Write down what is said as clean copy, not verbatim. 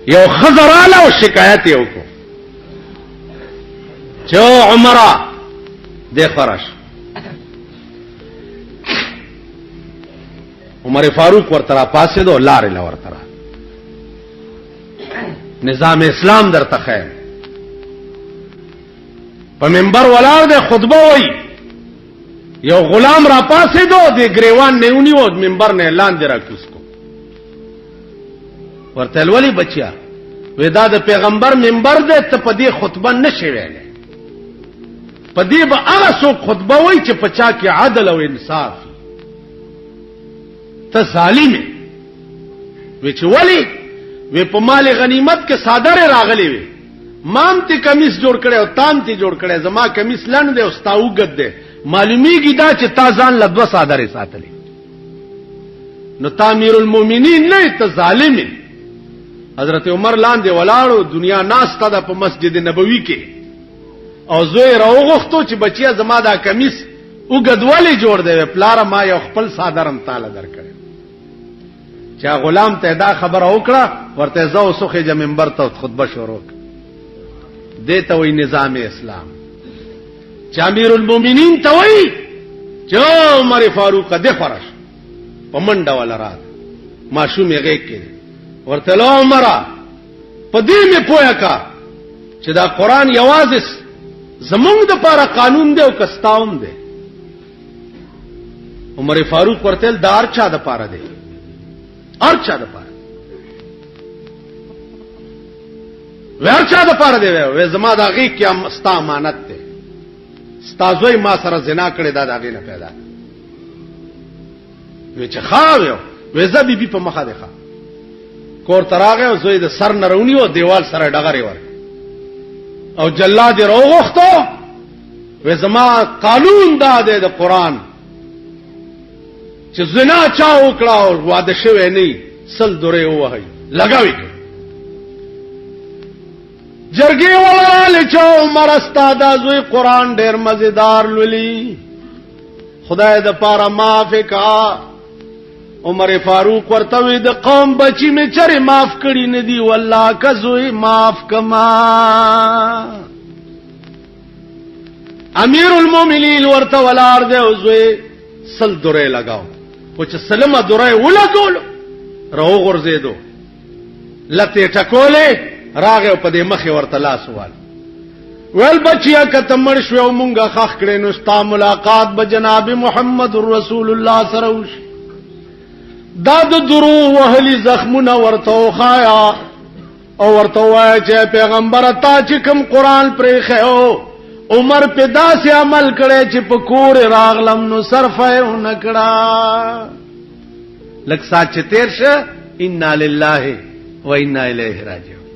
یو خزراله او شکایت یو کو چې عمره د خرش عمر فاروق ورته پاسه دو لارې لور ترا نظام اسلام درته خیر په منبر ولار د خطبه وای یو غلام را پاسه دو د گریوان نیونی و منبر نه اعلان دی را کوس کو ورته ولی بچیا ودا د پیغمبر منبر دې ته په دې خطبه نشي ویلې په دې به هغه څوک خطبه وای چې پچا کې عدل او انصاف ته ظالم وي چې ولی وی په مال غنیمت کې صادره راغلی وي مام ته کمیس جوړ کړي او تام ته جوړ کړي زما کمیس لند دی او ستاوګد دی معلومیږي دا چې تازان لدو صادره ساتلې نو تعمیر المؤمنین نه ته ظالم حضرت عمر لاندې ولاړو دنیا ناس ته په مسجد نبوي کې او زوی راوغختو چې بچیا زما دا کمیس وګدواله جوړ دی پلار ما یو خپل صادرم تعالی درکړ چا غلام ته دا خبر وکړه ورته زو سوخه ج منبر ته خطبه شروع دیته وی نظام اسلام چا امیر المؤمنین ته وی چې عمر فاروق د فرش پمنډه ولا رات ماشومې غېږ کې ورته لو عمر په دې مې پوهه کا چې دا قران یوازې زمونږ د لپاره قانون دی او کستاوم دی عمر فاروق ورته دار چا د لپاره دی ارچا د پاره ورچا د پاره دی وې زما د غي کې استا امانت ده استازوي ما سره زنا کړي دا دغه نه پیدا وې چې خاوې وې زبي بي په مخه ده کور تراغه او زوی د سر نرونی او دیوال سره ډغري ور او جلاد روغختو وې زما قانون دا ده د قران چې زنا چا وکړه او واده شوی نه سل دوره وهي لگاوي جرګي ولاله چې عمر استاد زوی قران ډېر مزیدار لولي خدای د پاره معاف کا عمر فاروق ورته وی د قوم بچی می چره معاف کړي نه دی والله کزوی معاف کما امیر المؤمنین ورته ولار دی او زوی سل دوره لگاو او چې سلمه دوره ولګول راو غرزیدو لته ټکولې راغه په دې مخې ورته لاس وال ول بچیا کته مړ شو مونږه خخ کړي نو ستا ملاقات به جناب محمد رسول الله سره وش دا د درو وهلي زخمونه ورته خایا او ورته وای چې پیغمبر تا چې کوم قران پرې خو عمر په داسې عمل کړي چې په کور راغلم نو صرفه نکړه لکه سات چې تیر شه ان لله و انا الیه راجعون